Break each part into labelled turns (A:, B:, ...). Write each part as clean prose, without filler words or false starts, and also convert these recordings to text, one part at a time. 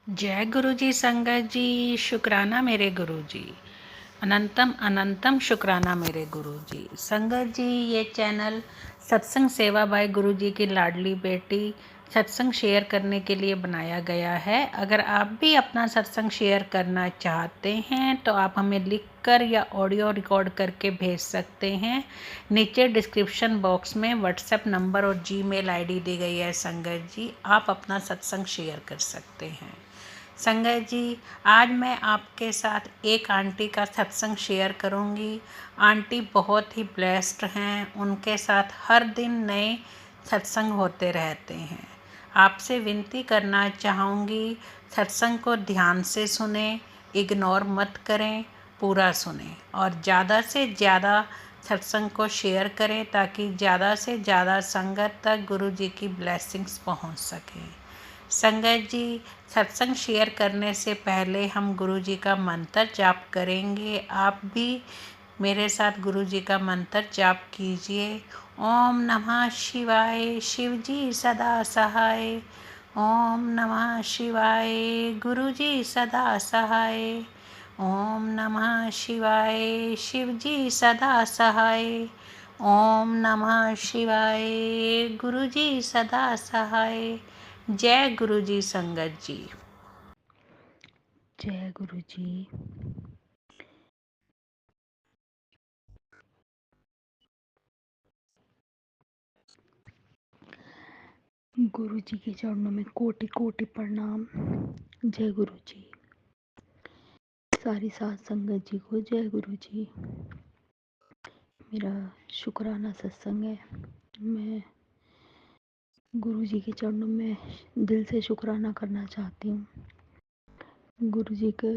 A: जय गुरु जी संगत जी। शुक्राना मेरे गुरु जी। अनंतम अनंतम शुक्राना मेरे गुरु जी। संगत जी, ये चैनल सत्संग सेवा बाय गुरु जी की लाडली बेटी सत्संग शेयर करने के लिए बनाया गया है। अगर आप भी अपना सत्संग शेयर करना चाहते हैं तो आप हमें लिखकर या ऑडियो रिकॉर्ड करके भेज सकते हैं। नीचे डिस्क्रिप्शन बॉक्स में व्हाट्सएप नंबर और जीमेल आईडी दी गई है। संगत जी, आप अपना सत्संग शेयर कर सकते हैं। संगत जी, आज मैं आपके साथ एक आंटी का सत्संग शेयर करूंगी। आंटी बहुत ही ब्लेस्ड हैं, उनके साथ हर दिन नए सत्संग होते रहते हैं। आपसे विनती करना चाहूँगी, सत्संग को ध्यान से सुने, इग्नोर मत करें, पूरा सुने और ज़्यादा से ज़्यादा सत्संग को शेयर करें ताकि ज़्यादा से ज़्यादा संगत तक गुरु जी की ब्लेसिंग्स पहुंच सकें। संगत जी, सत्संग शेयर करने से पहले हम गुरु जी का मंत्र जाप करेंगे। आप भी मेरे साथ गुरु जी का मंत्र जाप कीजिए। ओम नमः शिवाय, शिव जी सदा सहाय। ओम नमः शिवाय, गुरु जी सदा सहाय। ओम नमः शिवाय, शिव जी सदा सहाय। ओम नमः शिवाय, गुरु जी सदा सहाय। जय गुरु जी संगत जी।
B: जय गुरु जी। गुरु जी के चरणों में कोटि कोटि प्रणाम। जय गुरु जी। सारी साथ संगत जी को जय गुरु जी। मेरा शुक्राना सत्संग है। मैं गुरु जी के चरणों में दिल से शुक्राना करना चाहती हूँ। गुरु जी का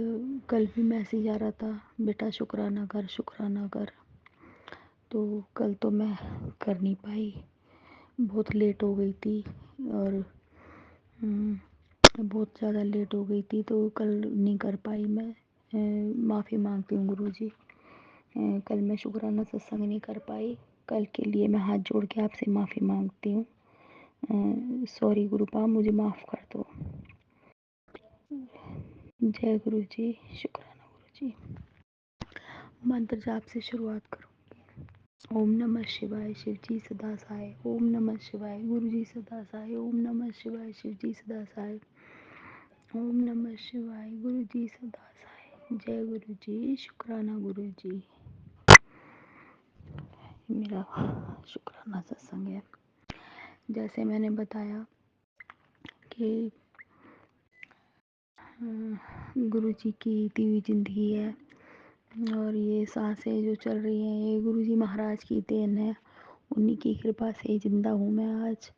B: कल भी मैसेज आ रहा था, बेटा शुक्राना कर, शुक्राना कर। तो कल तो मैं कर नहीं पाई, बहुत लेट हो गई थी और बहुत ज़्यादा लेट हो गई थी, तो कल नहीं कर पाई मैं। माफ़ी मांगती हूँ गुरु जी। कल मैं शुक्राना सत्संग नहीं कर पाई। कल के लिए मैं हाथ जोड़ के आपसे माफ़ी मांगती हूँ। सॉरी गुरुपा, मुझे माफ़ कर दो। जय गुरु जी। शुक्राना गुरु जी। मंत्र जाप से शुरुआत करूँगी। ओम नमः शिवाय, शिव जी सदा सहाय। ओम नमः शिवाय, गुरु जी सदा सहाय। ओम नमः शिवाय, शिव जी सदा सहाय। ओम नमः शिवाय, गुरु जी सदा सहाय। जय गुरु जी। शुक्राना गुरु जी। मेरा शुक्राना सत्संग है। जैसे मैंने बताया कि गुरु जी की दी हुई ज़िंदगी है और ये सांसें जो चल रही हैं ये गुरु जी महाराज की देन है। उन्हीं की कृपा से ज़िंदा हूँ मैं आज।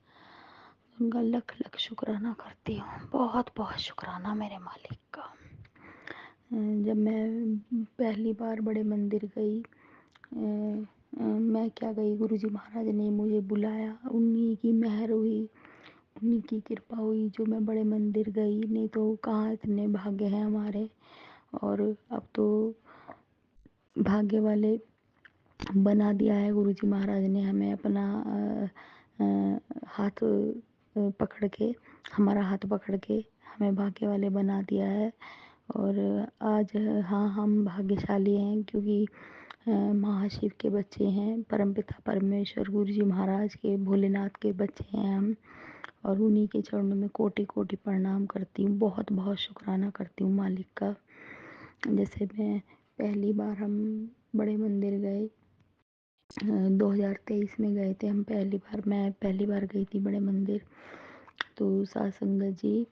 B: उनका लख लख शुक्राना करती हूँ। बहुत बहुत शुक्राना मेरे मालिक का। जब मैं पहली बार बड़े मंदिर गई, मैं क्या गई, गुरु जी महाराज ने मुझे बुलाया। उन्हीं की मेहर हुई, उन्हीं की कृपा हुई जो मैं बड़े मंदिर गई, नहीं तो कहाँ इतने भाग्य हैं हमारे। और अब तो भाग्य वाले बना दिया है गुरु जी महाराज ने हमें। अपना हाथ पकड़ के, हमारा हाथ पकड़ के हमें भाग्य वाले बना दिया है। और आज हाँ, हम भाग्यशाली हैं क्योंकि महाशिव के बच्चे हैं, परमपिता परमेश्वर गुरु जी महाराज के, भोलेनाथ के बच्चे हैं हम। और उन्हीं के चरणों में कोटि कोटि प्रणाम करती हूँ। बहुत बहुत शुक्राना करती हूँ मालिक का। जैसे मैं पहली बार हम बड़े मंदिर गए, 2023 में गए थे हम पहली बार। मैं पहली बार गई थी बड़े मंदिर। तो साथ संगत जी,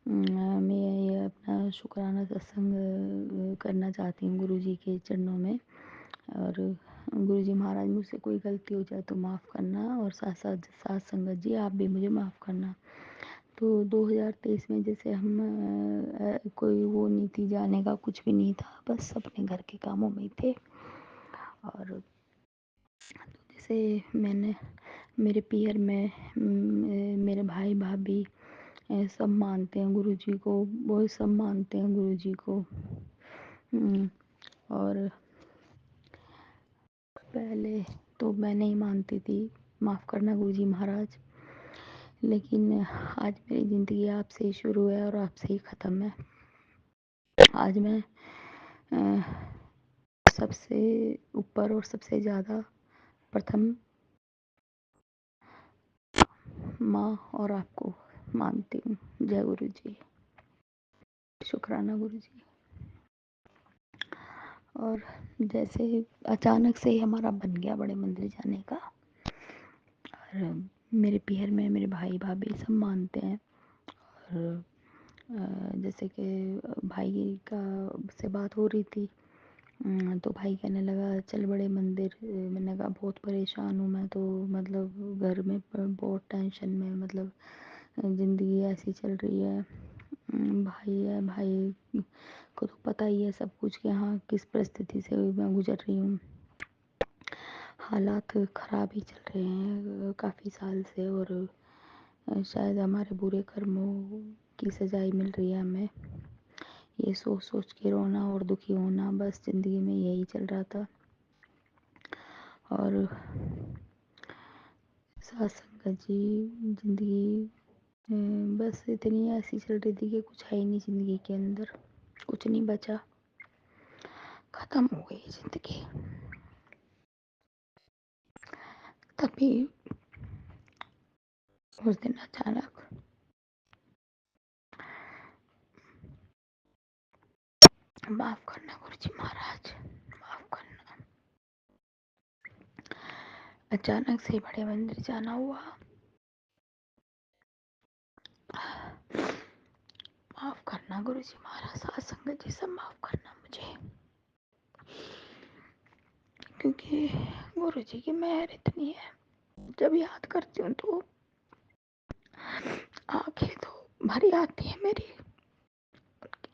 B: मैं ये अपना शुक्राना सत्संग करना चाहती हूँ गुरु जी के चरणों में। और गुरु जी महाराज, मुझसे कोई गलती हो जाए तो माफ़ करना, और साथ साथ साथ संगत जी आप भी मुझे माफ़ करना। तो 2023 में जैसे हम कोई वो नहीं थी, जाने का कुछ भी नहीं था, बस अपने घर के कामों में ही थे। और जैसे मैंने मेरे पियर में मेरे भाई भाभी सब मानते हैं गुरु जी को, बहुत सब मानते हैं गुरु जी को। और पहले तो मैं नहीं मानती थी, माफ़ करना गुरु जी महाराज। लेकिन आज मेरी ज़िंदगी आपसे ही शुरू है और आपसे ही ख़त्म है। आज मैं सबसे ऊपर और सबसे ज़्यादा प्रथम माँ और आपको मानती हूँ। जय गुरु जी, शुक्राना गुरु जी। और जैसे अचानक से ही हमारा बन गया बड़े मंदिर जाने का, और मेरे पीहर में मेरे भाई भाभी सब मानते हैं। और जैसे कि भाई का से बात हो रही थी, तो भाई कहने लगा चल बड़े मंदिर। मैंने कहा बहुत परेशान हूँ मैं तो, मतलब घर में बहुत टेंशन में, मतलब ज़िंदगी ऐसी चल रही है। भाई है, भाई को तो पता ही है सब कुछ कि हाँ किस परिस्थिति से मैं गुजर रही हूँ। हालात ख़राब ही चल रहे हैं काफ़ी साल से, और शायद हमारे बुरे कर्मों की सज़ाई मिल रही है हमें। ये सोच सोच के रोना और दुखी होना, बस ज़िंदगी में यही चल रहा था। और साथ संगत जी, ज़िंदगी बस इतनी ऐसी चल रही थी कि कुछ है ही नहीं ज़िंदगी के अंदर, कुछ नहीं बचा, ख़त्म हो गई ज़िंदगी। तभी उस दिन अचानक माफ़ करना गुरुजी महाराज, माफ़ करना, अचानक से बड़े मंदिर जाना हुआ। माफ़ करना गुरुजी महाराज, साथ संगत जी सब माफ़ करना मुझे, क्योंकि गुरुजी की मेहर इतनी है, जब याद करती हूँ तो आंखें तो भरी आती है मेरी।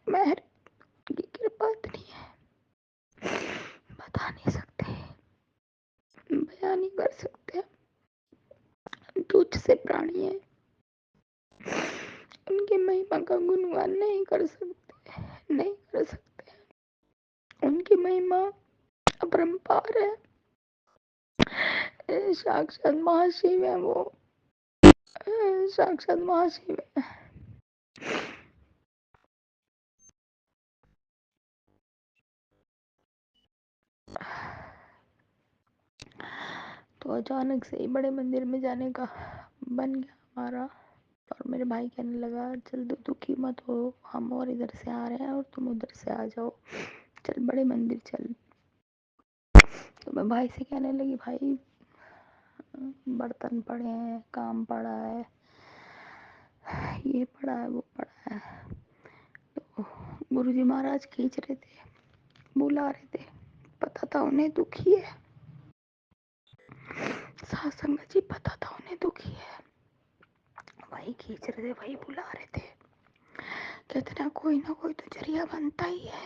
B: मेहर की कृपा इतनी है, बता नहीं सकते, बयान नहीं कर सकते। तुझ से प्राणी है, उनकी महिमा का गुणगान नहीं कर सकते, नहीं कर सकते। उनकी महिमा अपरंपार है, साक्षात महाशिव है वो, साक्षात महाशिव है। तो अचानक से ही बड़े मंदिर में जाने का बन गया हमारा। और मेरे भाई कहने लगा चल तू दुखी मत हो, हम और इधर से आ रहे हैं और तुम उधर से आ जाओ, चल बड़े मंदिर चल। तो मैं भाई से कहने लगी भाई बर्तन पड़े हैं, काम पड़ा है, ये पड़ा है, वो पड़ा है। तो गुरुजी महाराज खींच रहे थे, बुला रहे थे, पता था उन्हें दुखी है, सात संगत जी पता था उन्हें दुखी है, वही खींच रहे थे, वही बुला रहे थे। कहते ना कोई तो जरिया बनता ही है,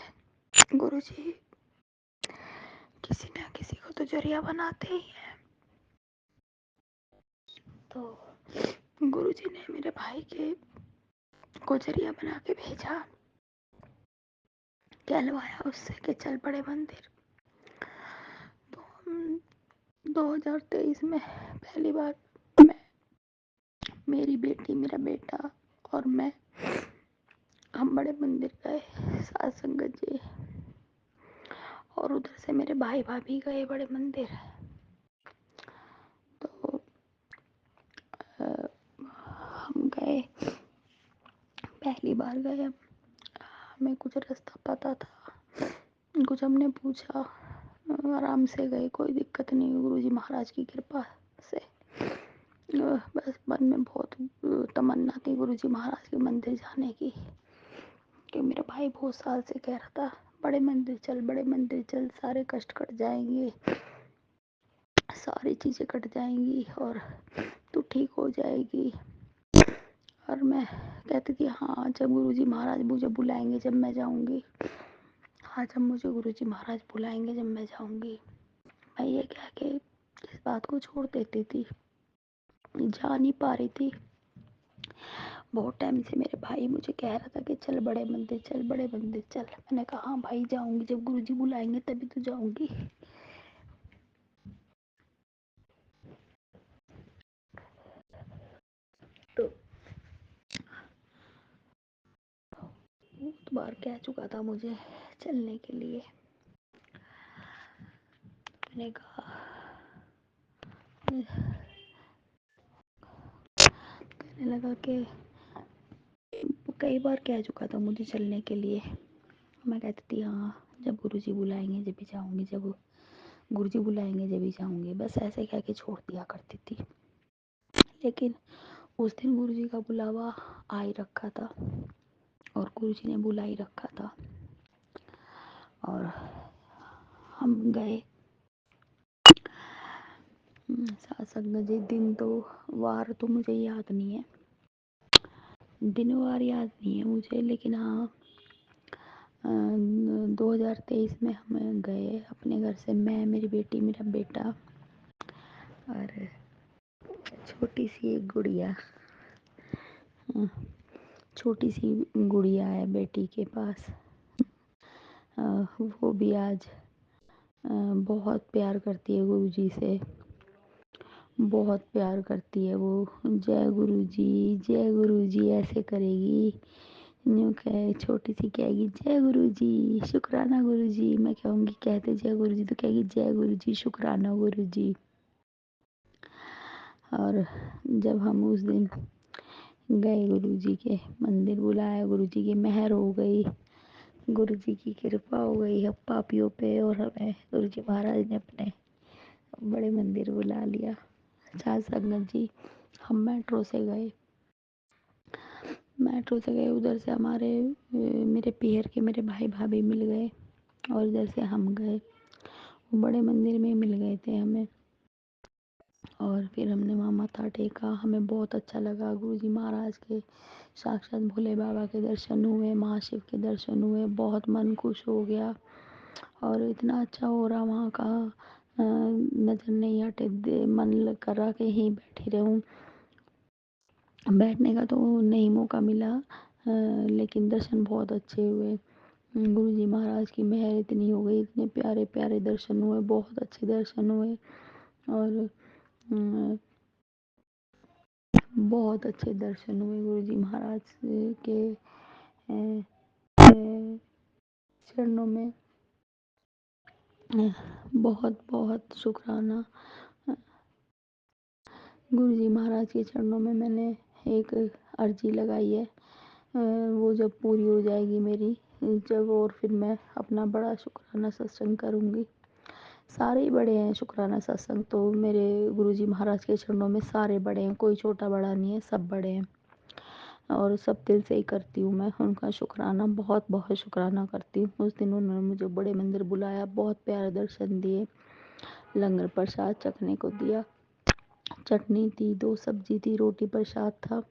B: गुरुजी किसी ना किसी को तो जरिया बनाते ही है। तो गुरुजी ने मेरे भाई के को जरिया बना के भेजा, कहलवाया उससे कि चल बड़े मंदिर। तो 2023 में पहली बार मैं, मेरी बेटी, मेरा बेटा और मैं, हम बड़े मंदिर गए, सात संगत जी, और उधर से मेरे भाई भाभी गए बड़े मंदिर। तो हम गए, पहली बार गए, हमें कुछ रास्ता पता था, कुछ हमने पूछा, आराम से गए, कोई दिक्कत नहीं, गुरुजी महाराज की कृपा से। बस मन में बहुत तमन्ना थी गुरुजी महाराज के मंदिर जाने की, कि मेरा भाई बहुत साल से कह रहा था बड़े मंदिर चल, बड़े मंदिर चल, सारे कष्ट कट जाएंगे, सारी चीज़ें कट जाएंगी और तू ठीक हो जाएगी। और मैं कहती थी हाँ जब गुरुजी महाराज मुझे बुलाएंगे जब मैं जाऊंगी, हाँ जब मुझे गुरुजी महाराज बुलाएंगे जब मैं जाऊंगी। मैं ये कह के इस बात को छोड़ देती थी, जा नहीं पा रही थी। बहुत टाइम से मेरे भाई मुझे कह रहा था कि चल बड़े मंदिर चल, बड़े मंदिर चल। मैंने कहा हाँ भाई जाऊंगी, जब गुरुजी बुलाएंगे तभी तो जाऊंगी। बहुत बार कह चुका था मुझे चलने के लिए। मैंने कहा, कहने लगा कि कई बार कह चुका था मुझे चलने के लिए। मैं कहती थी हाँ, जब गुरुजी बुलाएंगे जब भी जाऊँगी, जब गुरुजी बुलाएंगे जब भी जाऊँगी, बस ऐसे कह के छोड़ दिया करती थी। लेकिन उस दिन गुरुजी का बुलावा आ ही रखा था और गुरुजी ने बुला ही रखा था और हम गए। सत्संग जी, दिन तो वार तो मुझे याद नहीं है, दिन वार याद नहीं है मुझे, लेकिन हाँ 2023 में हम गए अपने घर से, मैं, मेरी बेटी, मेरा बेटा और छोटी सी एक गुड़िया। छोटी सी गुड़िया है बेटी के पास। वो भी आज बहुत प्यार करती है गुरुजी से, बहुत प्यार करती है वो। जय गुरुजी ऐसे करेगी, यूँ कहे, छोटी सी कहेगी जय गुरुजी, शुक्राना गुरुजी। मैं कहूँगी कहते जय गुरुजी तो कहेगी जय गुरुजी, शुक्राना गुरुजी। और जब हम उस दिन गए गुरुजी के मंदिर, बुलाया, गुरुजी की मेहर हो गई, गुरुजी की कृपा हो गई हम पापियों पे, और हमें गुरुजी महाराज ने अपने बड़े मंदिर बुला लिया। साथ संगत जी, हम मेट्रो से गए, उधर से हमारे मेरे पीहर के मेरे भाई भाभी मिल गए और इधर से हम गए, वो बड़े मंदिर में मिल गए थे हमें। और फिर हमने वहाँ माथा टेका, हमें बहुत अच्छा लगा। गुरुजी महाराज के साक्षात भोले बाबा के दर्शन हुए, महाशिव के दर्शन हुए, बहुत मन खुश हो गया और इतना अच्छा हो रहा वहाँ का, नज़र नहीं हटे, मन कर रहा कि यहीं बैठी रहूँ। बैठने का तो नहीं मौका मिला, लेकिन दर्शन बहुत अच्छे हुए। गुरुजी महाराज की मेहर इतनी हो गई, इतने प्यारे प्यारे दर्शन हुए, बहुत अच्छे दर्शन हुए और बहुत अच्छे दर्शन हुए गुरुजी महाराज के चरणों में। बहुत बहुत शुक्राना। गुरुजी महाराज के चरणों में मैंने एक अर्जी लगाई है, वो जब पूरी हो जाएगी मेरी, जब, और फिर मैं अपना बड़ा शुक्राना सत्संग करूँगी। सारे ही बड़े हैं शुक्राना सत्संग तो मेरे गुरुजी महाराज के चरणों में, सारे बड़े हैं, कोई छोटा बड़ा नहीं है, सब बड़े हैं और सब दिल से ही करती हूँ मैं उनका शुक्राना, बहुत बहुत शुक्राना करती हूँ। उस दिन उन्होंने मुझे बड़े मंदिर बुलाया, बहुत प्यारे दर्शन दिए, लंगर प्रसाद चखने को दिया, चटनी थी, 2 सब्जी थी, रोटी, प्रसाद था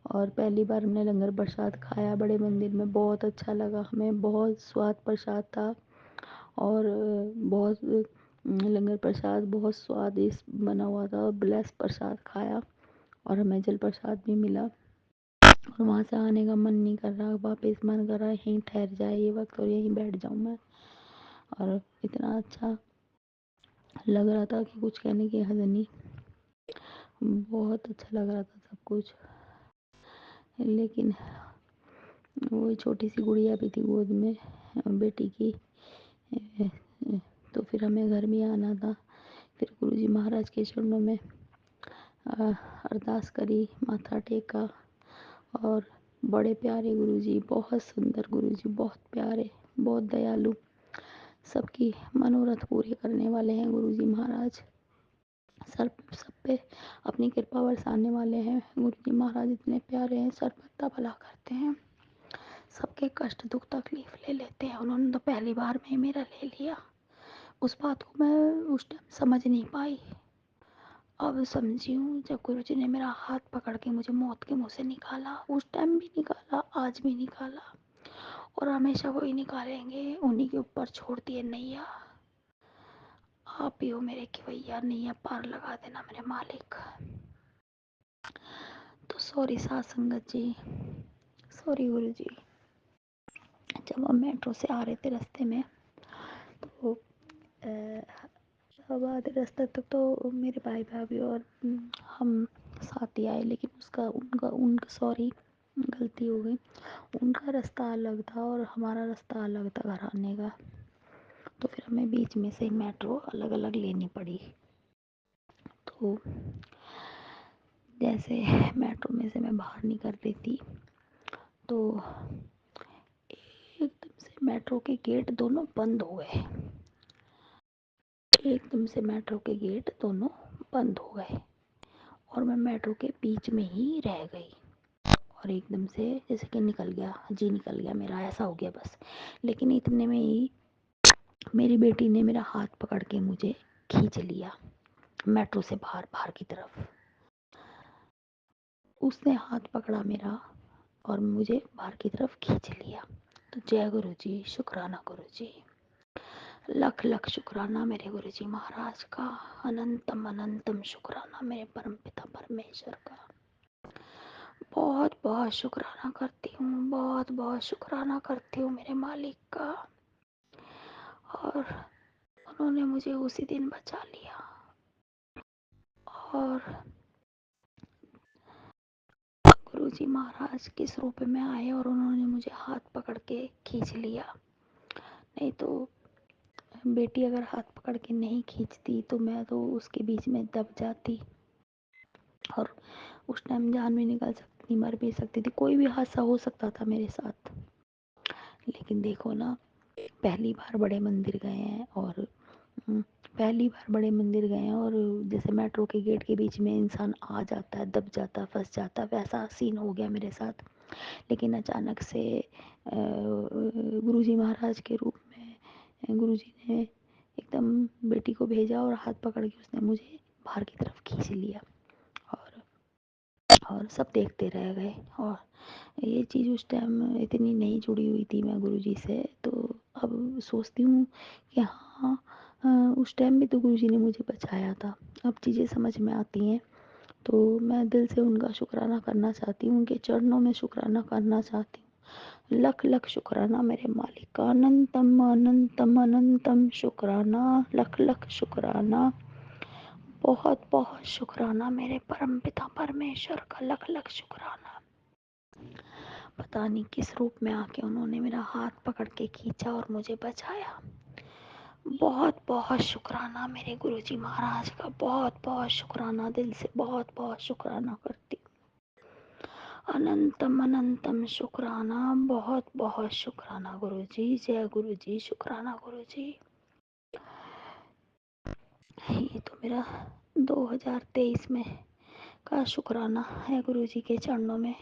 B: और पहली बार हमने लंगर प्रसाद खाया बड़े मंदिर में, बहुत अच्छा लगा हमें, बहुत स्वाद प्रसाद था और बहुत लंगर प्रसाद बहुत स्वादिष्ट बना हुआ था। ब्लेस प्रसाद खाया और हमें जल प्रसाद भी मिला और वहाँ से आने का मन नहीं कर रहा, वापस मन कर रहा है यहीं ठहर जाए ये वक्त और यहीं बैठ जाऊँ मैं। और इतना अच्छा लग रहा था कि कुछ कहने की हद नहीं, बहुत अच्छा लग रहा था सब कुछ। लेकिन वो छोटी सी गुड़िया भी थी गोद में बेटी की, तो फिर हमें घर भी आना था। फिर गुरुजी महाराज के चरणों में अरदास करी, माथा टेका और बड़े प्यारे गुरुजी, बहुत सुंदर गुरुजी, बहुत प्यारे, बहुत दयालु, सबकी मनोरथ पूरे करने वाले हैं गुरुजी महाराज। सब पे अपनी कृपा बरसाने वाले हैं गुरुजी महाराज, इतने प्यारे हैं, सर्वदा भला करते हैं, सबके कष्ट दुख तकलीफ ले लेते हैं। उन्होंने तो पहली बार में ही मेरा ले लिया, उस बात को मैं उस टाइम समझ नहीं पाई, अब समझी हूँ जब गुरुजी ने मेरा हाथ पकड़ के मुझे मौत के मुंह से निकाला, उस टाइम भी निकाला, आज भी निकाला और हमेशा वही निकालेंगे। उन्हीं के ऊपर छोड़ दिए नैया, आप ही हो मेरे खवैया, नैया पार लगा देना मेरे मालिक। तो सॉरी साथ संगत जी, सॉरी गुरुजी। जब हम मेट्रो से आ रहे थे रास्ते में तो अब आधे रास्ते तक तो मेरे भाई भाभी और हम साथ ही आए, लेकिन उसका उनका उनका सॉरी गलती हो गई। उनका रास्ता अलग था और हमारा रास्ता अलग था घर आने का, तो फिर हमें बीच में से मेट्रो अलग अलग लेनी पड़ी। तो जैसे मेट्रो में से मैं बाहर निकल रही थी, तो एकदम से मेट्रो के गेट दोनों बंद हो गए। एकदम से मेट्रो के गेट दोनों बंद हो गए और मैं मेट्रो के बीच में ही रह गई। और एकदम से जैसे कि निकल गया, जी निकल गया मेरा, ऐसा हो गया बस। लेकिन इतने में ही मेरी बेटी ने मेरा हाथ पकड़ के मुझे खींच लिया मेट्रो से बाहर बाहर की तरफ। उसने हाथ पकड़ा मेरा और मुझे बाहर की तरफ खींच लिया। तो जय गुरु जी, शुक्राना गुरु जी, लख लख शुक्राना मेरे गुरु जी महाराज का, अनंतम अनंतम शुक्राना मेरे परम पिता परमेश्वर का। बहुत बहुत शुक्राना करती हूँ, बहुत बहुत शुक्राना करती हूँ मेरे मालिक का। और उन्होंने मुझे उसी दिन बचा लिया और गुरुजी महाराज किस रूप में आए और उन्होंने मुझे हाथ पकड़ के खींच लिया। नहीं तो बेटी अगर हाथ पकड़ के नहीं खींचती तो मैं तो उसके बीच में दब जाती और उस टाइम जान भी निकल सकती थी, मर भी सकती थी, कोई भी हादसा हो सकता था मेरे साथ। लेकिन देखो ना, पहली बार बड़े मंदिर गए हैं और पहली बार बड़े मंदिर गए हैं और जैसे मेट्रो के गेट के बीच में इंसान आ जाता है, दब जाता है, फंस जाता है, वैसा सीन हो गया मेरे साथ। लेकिन अचानक से गुरुजी महाराज के रूप में गुरुजी ने एकदम बेटी को भेजा और हाथ पकड़ के उसने मुझे बाहर की तरफ खींच लिया और सब देखते रह गए। और ये चीज़ उस टाइम इतनी नहीं जुड़ी हुई थी मैं गुरुजी से, तो अब सोचती हूँ कि हाँ, उस टाइम भी तो गुरुजी ने मुझे बचाया था। अब चीज़ें समझ में आती हैं तो मैं दिल से उनका शुक्राना करना चाहती हूँ, उनके चरणों में शुक्राना करना चाहती हूँ। लख लख शुक्राना मेरे मालिक का, अनंतम अनंतम अनंतम शुक्राना, लख लख शुक्राना, बहुत बहुत शुक्राना मेरे परम पिता परमेश्वर का, लख लख शुक्राना। पता नहीं किस रूप में आके उन्होंने मेरा हाथ पकड़ के खींचा और मुझे बचाया। बहुत बहुत शुक्राना मेरे गुरुजी महाराज का, बहुत बहुत शुक्राना, दिल से बहुत बहुत शुक्राना करती हूँ। अनंतम अनंतम शुक्राना, बहुत बहुत शुक्राना गुरुजी, जय गुरुजी, शुक्राना गुरुजी। ये तो मेरा 2023 में का शुक्राना है गुरुजी के चरणों में।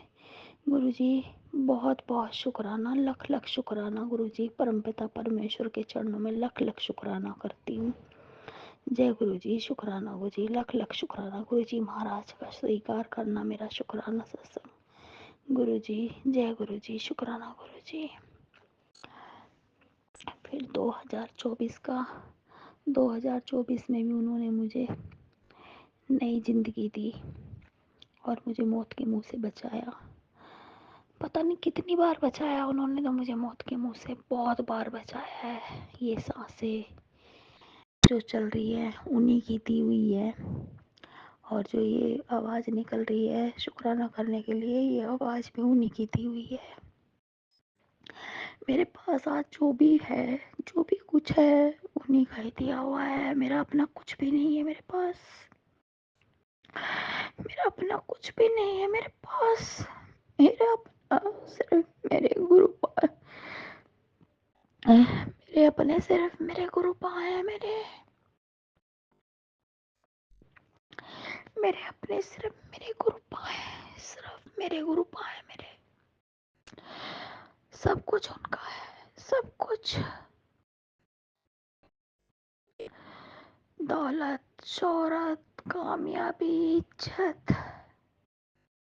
B: गुरुजी बहुत बहुत शुक्राना, लख लख शुक्राना गुरुजी, परमपिता परमेश्वर के चरणों में लख लख शुक्राना करती हूँ। जय गुरुजी, शुक्राना गुरुजी, लख लख शुक्राना गुरुजी महाराज का, स्वीकार करना मेरा शुक्राना सत्संग गुरुजी। जय गुरुजी, शुक्राना गुरुजी। फिर 2024 में भी उन्होंने मुझे नई जिंदगी दी और मुझे मौत के मुंह से बचाया। पता नहीं कितनी बार बचाया उन्होंने, तो मुझे मौत के मुंह से बहुत बार बचाया है। ये सांसें जो चल रही है उन्हीं की दी हुई है और जो ये आवाज़ निकल रही है शुक्राना करने के लिए, ये आवाज़ भी उन्हीं की दी हुई है। मेरे पास आज जो भी है, जो भी कुछ है, उन्हीं का ही दिया हुआ है। मेरा अपना कुछ भी नहीं है मेरे पास, मेरा अपना कुछ भी नहीं है मेरे पास। मेरा अपना सिर्फ मेरे गुरु मेरे अपने सिर्फ मेरे गुरु हैं। मेरे अपने सिर्फ मेरे गुरु हैं, सिर्फ मेरे गुरु हैं मेरे। सब कुछ उनका है, सब कुछ। दौलत, शोहरत, कामयाबी, इज्जत,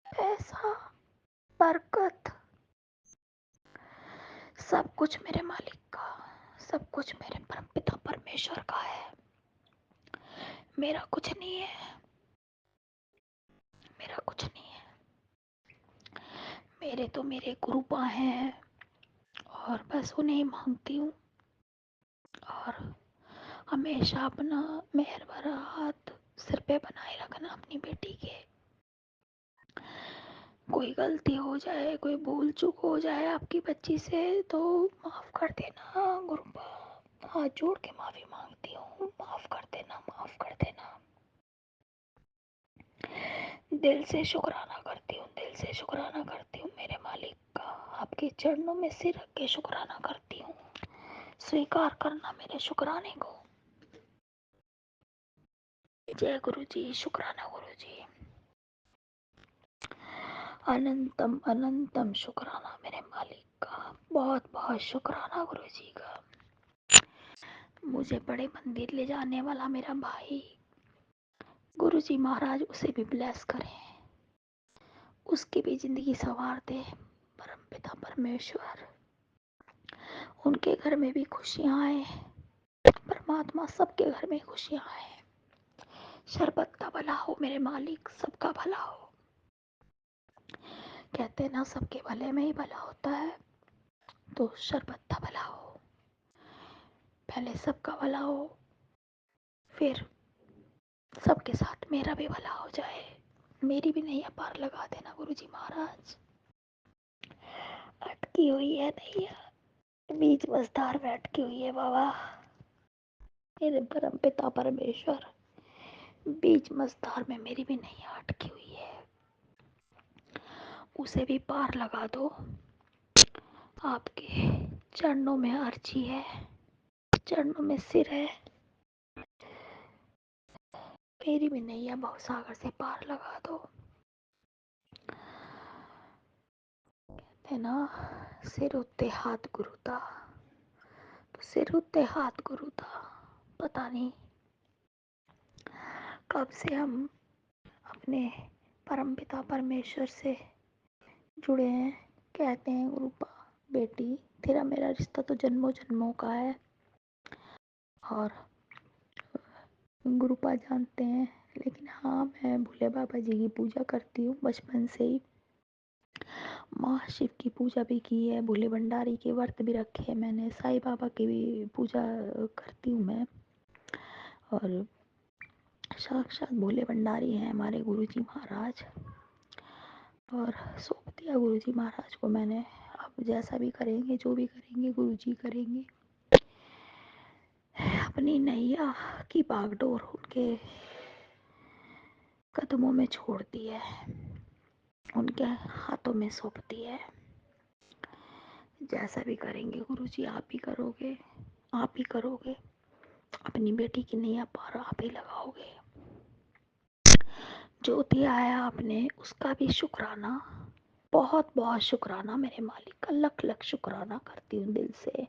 B: पैसा, बरकत, सब कुछ मेरे मालिक का, सब कुछ मेरे परमपिता परमेश्वर का है। मेरा कुछ नहीं है, मेरा कुछ नहीं है। मेरे तो मेरे गुरु हैं और बस उन्हें मांगती हूँ और हमेशा अपना मेहर भरा हाथ सिर पे बनाए रखना अपनी बेटी के। कोई गलती हो जाए, कोई भूल चूक हो जाए आपकी बच्ची से तो माफ़ कर देना गुरुपा। हाथ जोड़ के माफ़ी मांगती हूँ, माफ़ कर देना, माफ़ कर देना। दिल से शुक्राना करती हूँ, दिल से शुक्राना करती हूँ मेरे मालिक का। आपके चरणों में सिर रख के शुक्राना करती हूँ। स्वीकार करना मेरे शुक्राने को। जय गुरु जी, शुक्राना गुरु जी। अनंतम अनंतम शुक्राना मेरे मालिक का। बहुत बहुत शुक्राना गुरु जी का। मुझे बड़े मंदिर ले जाने वाला मेरा भाई गुरु जी महाराज, उसे भी ब्लेस करें, उसकी भी जिंदगी संवार दे परम पिता परमेश्वर। उनके घर में भी खुशियां आए, परमात्मा सबके घर में खुशियां आए। शरबत का भला हो मेरे मालिक, सबका भला हो। कहते हैं ना, सबके भले में ही भला होता है, तो शरबत का भला हो। पहले सबका भला हो, फिर सबके साथ मेरा भी भला हो जाए। मेरी भी नैया पार लगा देना गुरु जी महाराज। अटकी हुई है नैया, बीच मझधार में अटकी हुई है बाबा मेरे परम पिता परमेश्वर। बीच मझधार में मेरी भी नैया अटकी हुई है, उसे भी पार लगा दो। आपके चरणों में अर्जी है, चरणों में सिर है, मेरी भी नैया भवसागर से पार लगा दो। है ना, सिर उत्ते हाथ गुरु दा, तो सिर उत्ते हाथ गुरु दा। पता नहीं कब से हम अपने परम पिता परमेश्वर से जुड़े हैं। कहते हैं गुरुपा बेटी, तेरा मेरा रिश्ता तो जन्मों जन्मों का है। और गुरुपा जानते हैं, लेकिन हाँ, मैं भोले बाबा जी की पूजा करती हूँ बचपन से ही। महाशिव की पूजा भी की है, भोले भंडारी के व्रत भी रखे हैं मैंने, साईं बाबा की भी पूजा करती हूँ मैं। और साक्षात भोले भंडारी हैं हमारे गुरुजी महाराज। और सौंप दिया गुरुजी महाराज को मैंने। अब जैसा भी करेंगे, जो भी करेंगे गुरुजी करेंगे। अपनी नैया की बागडोर उनके कदमों में छोड़ दी है, उनके हाथों में सौंप दी है। जैसा भी करेंगे गुरुजी, आप ही करोगे, आप ही करोगे। अपनी बेटी की नैया पार आप ही लगाओगे। जो दिया है आपने, उसका भी शुक्राना, बहुत बहुत शुक्राना मेरे मालिक का। लख लख शुक्राना करती हूँ दिल से।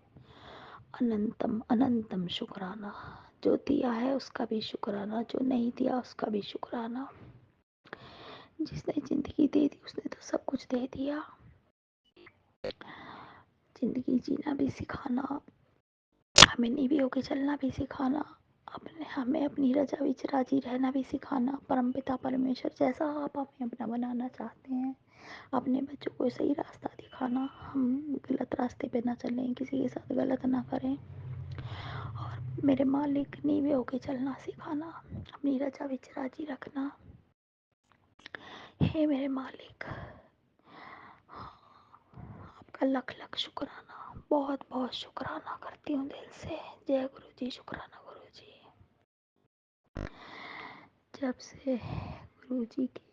B: अनंतम अनंतम शुक्राना। जो दिया है उसका भी शुक्राना, जो नहीं दिया उसका भी शुक्राना। जिसने जिंदगी दे दी उसने तो सब कुछ दे दिया। जिंदगी जीना भी सिखाना, हमें नींवी होके चलना भी सिखाना, अपने हमें अपनी रजा विच राजी रहना भी सिखाना। परम पिता परमेश्वर, जैसा आप हमें अपना बनाना चाहते हैं, अपने बच्चों को सही रास्ता दिखाना। हम गलत रास्ते पे ना चलें, किसी के साथ गलत ना करें। और मेरे मालिक, नींवे होके चलना सिखाना, अपनी रजा विच राजी रखना। हे मेरे मालिक, आपका लख लख शुक्राना, बहुत बहुत शुक्राना करती हूँ दिल से। जय गुरु जी, शुक्राना गुरु जी। जब से गुरु जी के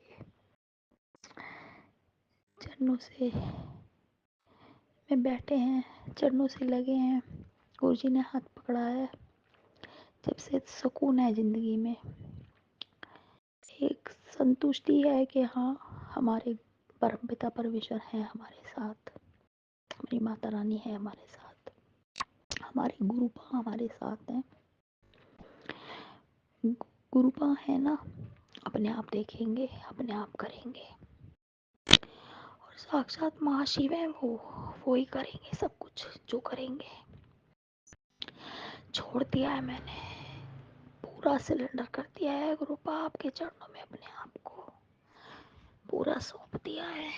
B: चरणों से में बैठे हैं, चरणों से लगे हैं, गुरु जी ने हाथ पकड़ा है, जब से सुकून है ज़िंदगी में। एक संतुष्टि है कि हाँ, हमारे परमपिता परमेश्वर हैं हमारे साथ, हमारी माता रानी है हमारे साथ, हमारे गुरुपा हमारे साथ हैं। गुरुपा है ना, अपने आप देखेंगे, अपने आप करेंगे। और साक्षात महाशिव है वो ही करेंगे सब कुछ जो करेंगे। छोड़ दिया है मैंने, पूरा सिलेंडर कर दिया है गुरुपा आपके चरणों में, अपने आप को पूरा सौंप दिया है।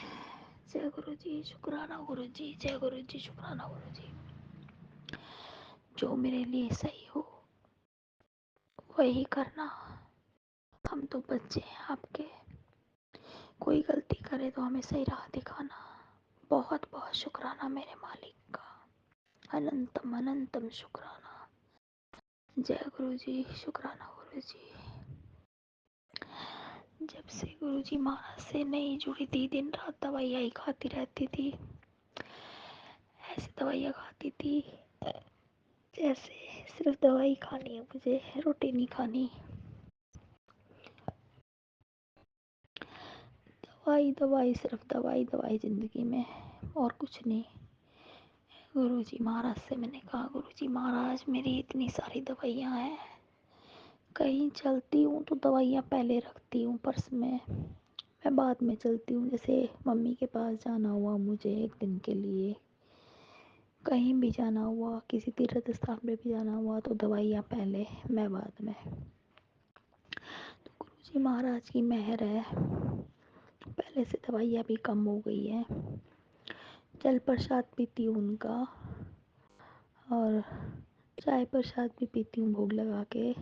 B: जय गुरु जी, शुक्राना गुरु जी। जय गुरु जी, शुक्राना गुरु जी। जो मेरे लिए सही हो वही करना। हम तो बच्चे हैं आपके, कोई गलती करे तो हमें सही राह दिखाना। बहुत बहुत शुक्राना मेरे मालिक का, अनंतम अनंतम शुक्राना। जय गुरु जी, शुक्राना गुरु जी। जब से गुरु जी महाराज से नहीं जुड़ी थी, दिन रात दवाइयाँ ही खाती रहती थी। ऐसी दवाइयाँ खाती थी जैसे सिर्फ दवाई खानी है मुझे, रोटी नहीं खानी। दवाई दवाई, सिर्फ दवाई दवाई जिंदगी में, और कुछ नहीं। गुरुजी महाराज से मैंने कहा, गुरुजी महाराज मेरी इतनी सारी दवाइयाँ हैं, कहीं चलती हूँ तो दवाइयाँ पहले रखती हूँ पर्स में, मैं बाद में चलती हूँ। जैसे मम्मी के पास जाना हुआ मुझे एक दिन के लिए, कहीं भी जाना हुआ, किसी तीर्थ स्थान पे भी जाना हुआ, तो दवाइयाँ पहले, मैं बाद में। तो गुरुजी महाराज की मेहर है, पहले से दवाइयाँ भी कम हो गई हैं। जल प्रसाद पीती हूँ उनका, और चाय प्रसाद भी पीती हूँ भोग लगा के।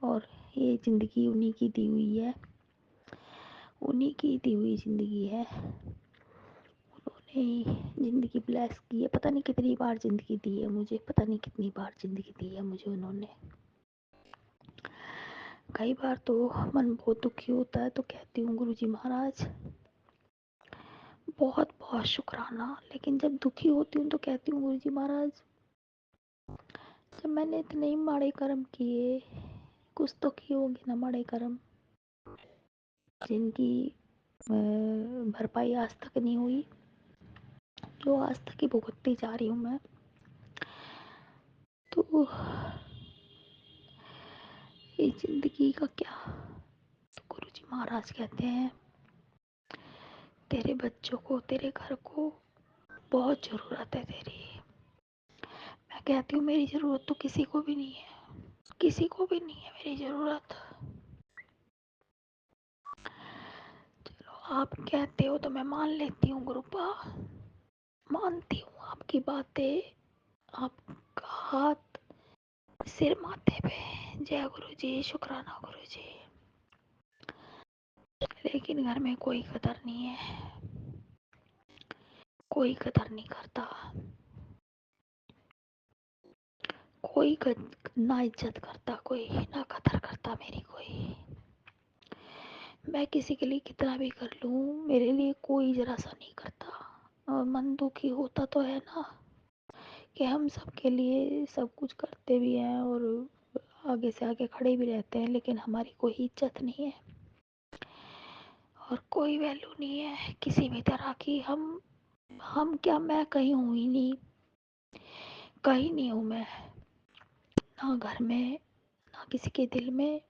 B: और ये ज़िंदगी उन्हीं की दी हुई है, उन्हीं की दी हुई ज़िंदगी है। उन्होंने ही ज़िंदगी ब्लेस की है। पता नहीं कितनी बार ज़िंदगी दी है मुझे, पता नहीं कितनी बार ज़िंदगी दी है मुझे उन्होंने। कई बार तो मन बहुत दुखी होता है तो कहती हूँ, गुरुजी महाराज बहुत बहुत शुक्राना। लेकिन जब दुखी होती हूँ तो कहती हूँ, गुरुजी महाराज जब मैंने इतने ही माड़े कर्म किए, कुछ तो किए होंगे ना माड़े कर्म, जिनकी भरपाई आज तक नहीं हुई, जो आज तक ही भुगतती जा रही हूँ मैं। तो ये जिंदगी का क्या। तो गुरुजी महाराज कहते हैं, तेरे बच्चों को, तेरे घर को बहुत ज़रूरत है तेरी। मैं कहती हूँ, मेरी ज़रूरत तो किसी को भी नहीं है, किसी को भी नहीं है मेरी ज़रूरत। चलो आप कहते हो तो मैं मान लेती हूँ गुरुपा, मानती हूँ आपकी बातें, आपका हाथ सिर माथे पे। जय गुरु जी, शुक्राना गुरु जी। लेकिन घर में कोई कदर नहीं है, कोई कदर नहीं करता, कोई ना इज्जत करता, कोई ना कदर करता मेरी कोई। मैं किसी के लिए कितना भी कर लूँ, मेरे लिए कोई जरा सा नहीं करता। और मन दुखी होता तो है ना, कि हम सबके लिए सब कुछ करते भी हैं और आगे से आगे खड़े भी रहते हैं, लेकिन हमारी कोई इज्जत नहीं है और कोई वैल्यू नहीं है किसी भी तरह की। हम क्या, मैं कहीं हूँ ही नहीं, कहीं नहीं हूँ मैं, ना घर में, ना किसी के दिल में,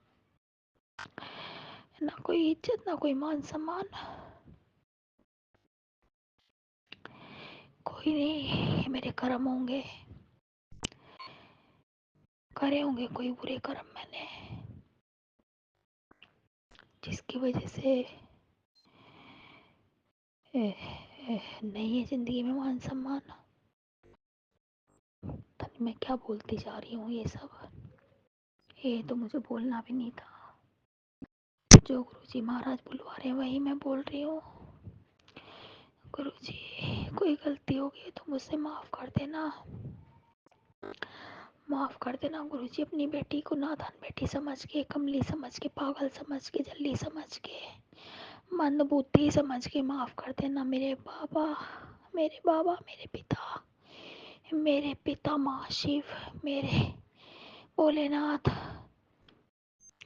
B: ना कोई इज्जत, ना कोई मान सम्मान। कोई नहीं, ये मेरे कर्म होंगे, करे होंगे कोई बुरे कर्म मैंने, जिसकी वजह से नहीं है जिंदगी में मान सम्मान। पता नहीं मैं क्या बोलती जा रही हूँ ये सब, ये तो मुझे बोलना भी नहीं था। जो गुरुजी महाराज बुलवा रहे हैं वही मैं बोल रही हूँ। गुरुजी कोई गलती हो गई तो मुझसे माफ़ कर देना, माफ़ कर देना गुरुजी। अपनी बेटी को नादान बेटी समझ के, कमली समझ के, पागल समझ के, जल्दी समझ के, मंद बुद्धि समझ के माफ़ कर देना मेरे बाबा, मेरे बाबा, मेरे पिता, मेरे पिता माँ शिव, मेरे भोलेनाथ,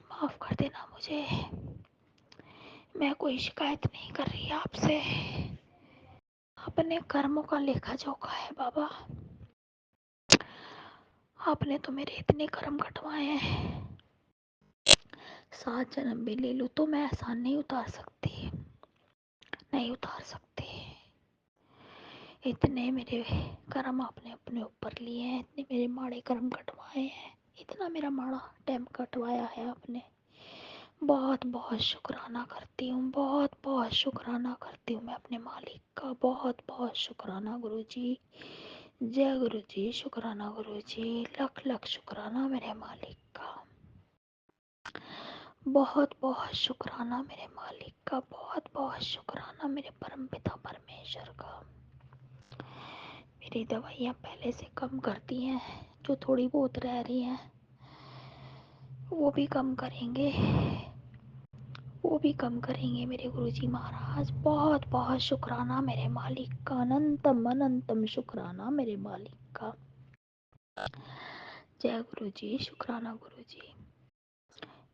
B: माफ़ कर देना मुझे। मैं कोई शिकायत नहीं कर रही आपसे, अपने कर्मों का लेखा जोखा है बाबा। आपने तो मेरे इतने कर्म कटवाए हैं, 7 जन्म भी ले लो तो मैं एहसान नहीं उतार सकती, नहीं उतार सकती। इतने मेरे कर्म आपने अपने ऊपर लिए हैं, इतने मेरे माड़े कर्म कटवाए हैं, इतना मेरा माड़ा टाइम कटवाया है आपने। बहुत बहुत शुक्राना करती हूँ, बहुत बहुत शुक्राना करती हूँ मैं अपने मालिक का, बहुत बहुत शुक्राना गुरु जी। जय गुरु जी, शुक्राना गुरु जी, लख लख शुक्राना मेरे मालिक का। बहुत बहुत शुक्राना मेरे मालिक का, बहुत बहुत शुक्राना मेरे परमपिता परमेश्वर का। मेरी दवाइयाँ पहले से कम करती हैं, जो थोड़ी बहुत रह रही हैं वो भी कम करेंगे, वो भी कम करेंगे मेरे गुरुजी महाराज। बहुत बहुत शुक्राना मेरे मालिक का, अनंतम अनंतम शुक्राना मेरे मालिक का। जय गुरुजी, शुक्राना गुरुजी।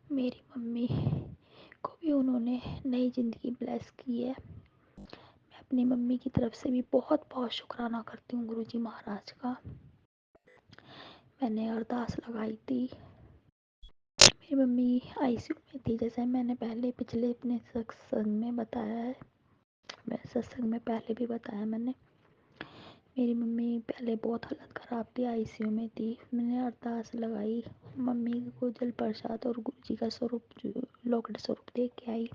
B: मेरी मम्मी को भी उन्होंने नई ज़िंदगी ब्लेस की है। मैं अपनी मम्मी की तरफ से भी बहुत बहुत शुक्राना करती हूँ गुरुजी महाराज का। मैंने अरदास लगाई थी, मेरी मम्मी आईसीयू में थी, जैसे मैंने पहले पिछले अपने सत्संग में बताया है, मैं सत्संग में पहले भी बताया मैंने। मेरी मम्मी पहले बहुत हालत ख़राब थी, आईसीयू में थी। मैंने अरदास लगाई, मम्मी को जल प्रसाद और गुरुजी का स्वरूप लॉकेट स्वरूप दे के आई।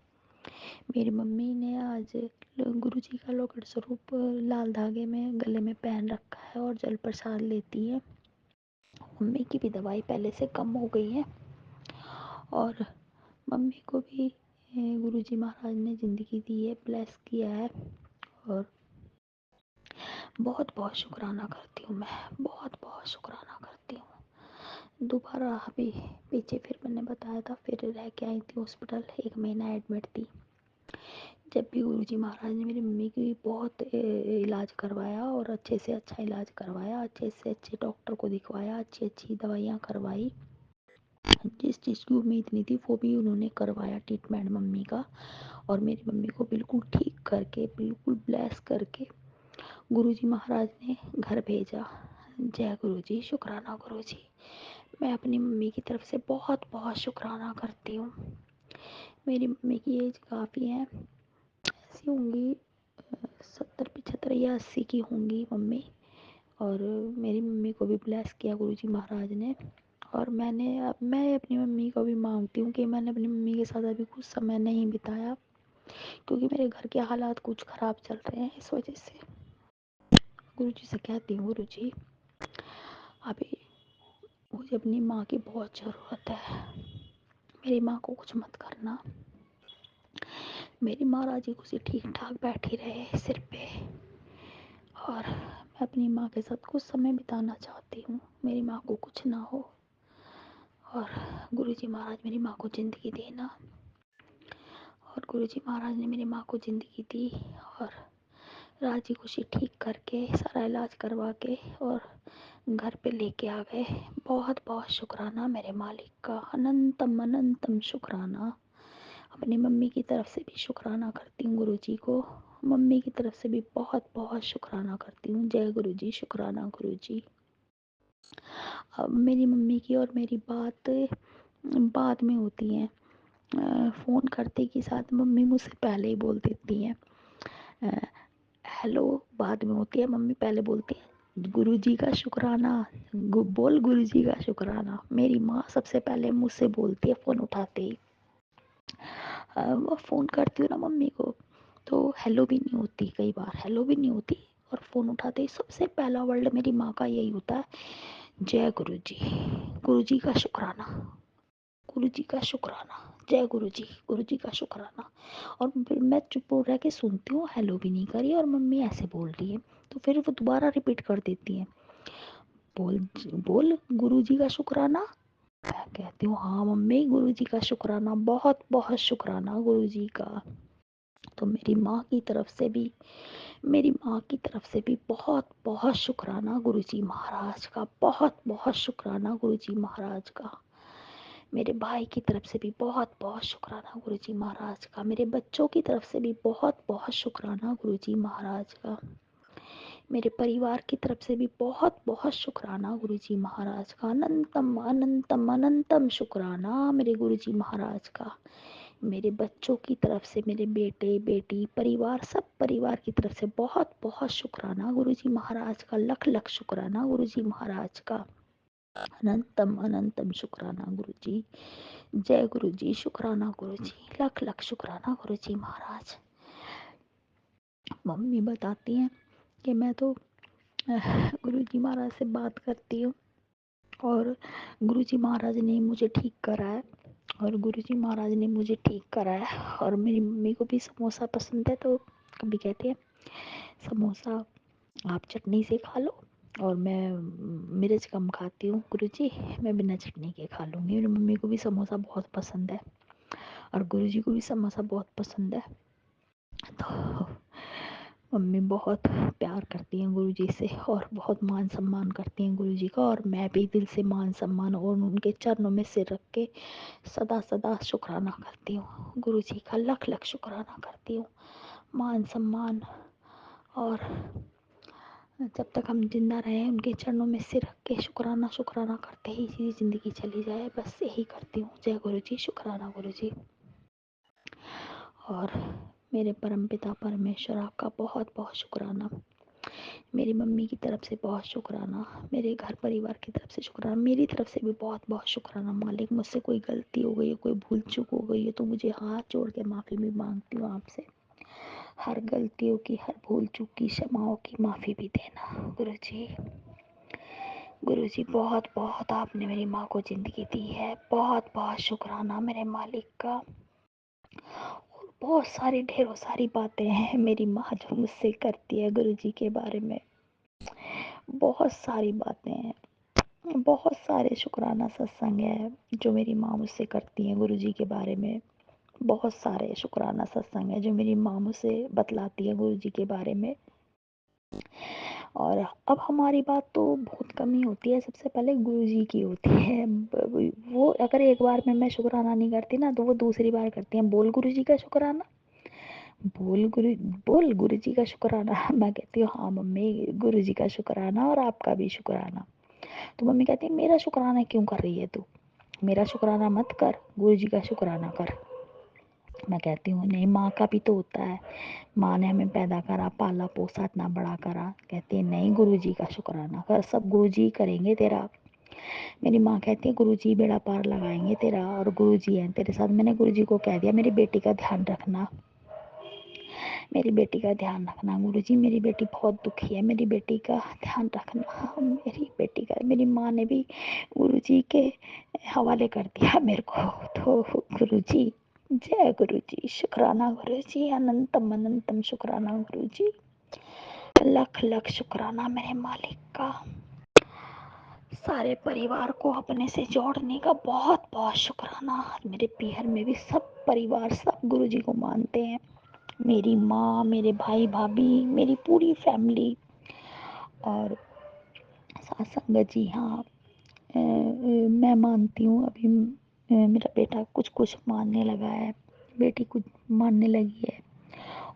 B: मेरी मम्मी ने आज गुरुजी का लॉकेट स्वरूप लाल धागे में गले में पहन रखा है और जल प्रसाद लेती है। मम्मी की भी दवाई पहले से कम हो गई है और मम्मी को भी गुरुजी महाराज ने ज़िंदगी दी है, ब्लेस किया है। और बहुत बहुत शुक्राना करती हूँ मैं, बहुत बहुत शुक्राना करती हूँ। दोबारा अभी पीछे फिर मैंने बताया था, फिर रह के आई थी हॉस्पिटल, 1 महीना एडमिट थी। जब भी गुरुजी महाराज ने मेरी मम्मी की बहुत इलाज करवाया और अच्छे से अच्छा इलाज करवाया, अच्छे से अच्छे डॉक्टर को दिखवाया, अच्छी अच्छी दवाइयाँ करवाई, जिस चीज़ की उम्मीद नहीं थी वो भी उन्होंने करवाया ट्रीटमेंट मम्मी का। और मेरी मम्मी को बिल्कुल ठीक करके, बिल्कुल ब्लेस करके गुरुजी महाराज ने घर भेजा। जय गुरुजी, शुक्राना गुरुजी। मैं अपनी मम्मी की तरफ से बहुत बहुत शुक्राना करती हूँ। मेरी मम्मी की एज काफ़ी है, ऐसी होंगी 70 75 या 80 की होंगी मम्मी। और मेरी मम्मी को भी ब्लेस किया गुरुजी महाराज ने। और मैं अपनी मम्मी को भी मांगती हूँ कि मैंने अपनी मम्मी के साथ अभी कुछ समय नहीं बिताया, क्योंकि मेरे घर के हालात कुछ ख़राब चल रहे हैं, इस वजह से गुरुजी से कहती हूँ, गुरुजी अभी मुझे अपनी माँ की बहुत ज़रूरत है, मेरी माँ को कुछ मत करना, मेरी माँ राजी खुशी ठीक ठाक बैठी रहे सिर पे। और मैं अपनी माँ के साथ कुछ समय बिताना चाहती हूँ, मेरी माँ को कुछ ना हो। और गुरुजी महाराज मेरी माँ को ज़िंदगी देना। और गुरुजी महाराज ने मेरी माँ को ज़िंदगी दी और राजी खुशी ठीक करके, सारा इलाज करवा के और घर पे लेके आ गए। बहुत बहुत शुक्राना मेरे मालिक का, अनंतम अनंतम शुक्राना। अपनी मम्मी की तरफ से भी शुक्राना करती हूँ गुरुजी को, मम्मी की तरफ से भी बहुत बहुत शुक्राना करती हूँ। जय गुरुजी, शुक्राना गुरुजी। अब मेरी मम्मी की और मेरी बात बाद में होती है, फ़ोन करते के साथ मम्मी मुझसे पहले ही बोल देती हैं। हेलो बाद में होती है, मम्मी पहले बोलती है गुरुजी का शुक्राना, बोल गुरुजी का शुक्राना। मेरी माँ सबसे पहले मुझसे बोलती है फ़ोन उठाते ही। वो फ़ोन करती हूँ ना मम्मी को, तो हेलो भी नहीं होती, कई बार हेलो भी नहीं होती। और फ़ोन उठाते ही सबसे पहला वर्ड मेरी माँ का यही होता है, जय गुरुजी, गुरुजी का शुक्राना, गुरुजी का शुक्राना, जय गुरुजी, गुरुजी का शुक्राना। और फिर मैं चुप हो रह के सुनती हूँ, हेलो भी नहीं करी और मम्मी ऐसे बोल रही है, तो फिर वो दोबारा रिपीट कर देती हैं, बोल बोल गुरुजी का शुक्राना। मैं कहती हूँ हाँ मम्मी, गुरुजी का शुक्राना, बहुत बहुत शुक्राना गुरुजी का। तो मेरी माँ की तरफ से भी, मेरी माँ की तरफ से भी बहुत बहुत शुक्राना गुरुजी महाराज का, बहुत बहुत शुक्राना गुरुजी महाराज का। मेरे भाई की तरफ से भी बहुत बहुत शुक्राना गुरुजी महाराज का। मेरे बच्चों की तरफ से भी बहुत बहुत शुक्राना गुरुजी महाराज का। मेरे परिवार की तरफ से भी बहुत बहुत शुक्राना गुरुजी महाराज का। अनंतम अनंतम अनंतम शुक्राना मेरे गुरुजी महाराज का। मेरे बच्चों की तरफ से, मेरे बेटे बेटी परिवार, सब परिवार की तरफ से बहुत बहुत शुक्राना गुरुजी महाराज का। लख लख शुक्राना गुरुजी महाराज का। अनंतम अनंतम शुक्राना गुरुजी। जय गुरुजी, शुक्राना गुरुजी, लख लख शुक्राना गुरुजी महाराज। मम्मी बताती हैं कि मैं तो गुरुजी महाराज से बात करती हूँ और गुरुजी महाराज ने मुझे ठीक करा है। और गुरुजी महाराज ने मुझे ठीक कराया। और मेरी मम्मी को भी समोसा पसंद है, तो कभी कहती है समोसा आप चटनी से खा लो, और मैं मिर्च कम खाती हूँ गुरुजी, मैं बिना चटनी के खा लूँगी। मेरी मम्मी को भी समोसा बहुत पसंद है और गुरुजी को भी समोसा बहुत पसंद है। तो मम्मी बहुत प्यार करती हैं गुरुजी से और बहुत मान सम्मान करती हैं गुरुजी का, और मैं भी दिल से मान सम्मान और उनके चरणों में सिर रख के सदा सदा शुक्राना करती हूँ। गुरुजी का लख लख शुक्राना करती हूँ, मान सम्मान। और जब तक हम जिंदा रहे उनके चरणों में सिर रख के शुक्राना शुक्राना करते ही ज़िंदगी चली जाए, बस यही करती हूँ। जय गुरुजी, शुक्राना गुरुजी। और मेरे परमपिता परमेश्वर आपका बहुत बहुत शुक्राना, मेरी मम्मी की तरफ से बहुत शुक्राना, मेरे घर परिवार की तरफ से शुक्राना, मेरी तरफ से भी बहुत बहुत शुक्राना। मालिक, मुझसे कोई गलती हो गई है, कोई भूल चूक हो गई है, तो मुझे हाथ जोड़ के माफ़ी भी मांगती हूँ आपसे। हर गलतियों की, हर भूल चूक की, क्षमाओं की माफ़ी भी देना गुरुजी। गुरुजी बहुत बहुत आपने मेरी माँ को ज़िंदगी दी है, बहुत बहुत शुक्राना मेरे मालिक का। बहुत सारी ढेरों सारी बातें हैं मेरी माँ जो मुझसे करती है गुरुजी के बारे में, बहुत सारी बातें हैं, बहुत सारे शुक्राना सत्संग है जो मेरी माँ मुझसे करती हैं गुरुजी के बारे में। बहुत सारे शुक्राना सत्संग है जो मेरी माँ मुझसे बतलाती है गुरुजी के बारे में। और अब हमारी बात तो बहुत कम ही होती है, सबसे पहले गुरुजी की होती है। वो अगर एक बार में मैं शुक्राना नहीं करती ना, तो वो दूसरी बार करती हैं, बोल गुरुजी का शुक्राना, बोल गुरु बोल गुरुजी का शुक्राना। मैं कहती हूँ हाँ मम्मी, गुरुजी का शुक्राना और आपका भी शुक्राना। तो मम्मी कहती है मेरा शुक्राना क्यों कर रही है तू, मेरा शुक्राना मत कर, गुरुजी का शुक्राना कर। मैं कहती हूँ नहीं, माँ का भी तो होता है, माँ ने हमें पैदा करा, पाला पोसा, इतना बड़ा करा। कहती है नहीं, गुरुजी का शुक्राना कर, सब गुरुजी करेंगे तेरा। मेरी माँ कहती है गुरुजी बेड़ा पार लगाएंगे तेरा, और गुरुजी हैं तेरे साथ। मैंने गुरुजी को कह दिया मेरी बेटी का ध्यान रखना, मेरी बेटी का ध्यान रखना गुरुजी, मेरी बेटी बहुत दुखी है, मेरी बेटी का ध्यान रखना। मेरी बेटी का, मेरी माँ ने भी गुरुजी के हवाले कर दिया मेरे को। तो गुरुजी, जय गुरुजी, शुक्राना गुरुजी, अनंतम अनंतम शुक्राना गुरुजी, लख लख शुक्राना मेरे मालिक का। सारे परिवार को अपने से जोड़ने का बहुत बहुत शुक्राना। मेरे पीहर में भी सब परिवार, सब गुरुजी को मानते हैं, मेरी माँ, मेरे भाई भाभी, मेरी पूरी फैमिली। और साथ संगत जी, हाँ मैं मानती हूँ। अभी मेरा बेटा कुछ कुछ मानने लगा है, बेटी कुछ मानने लगी है।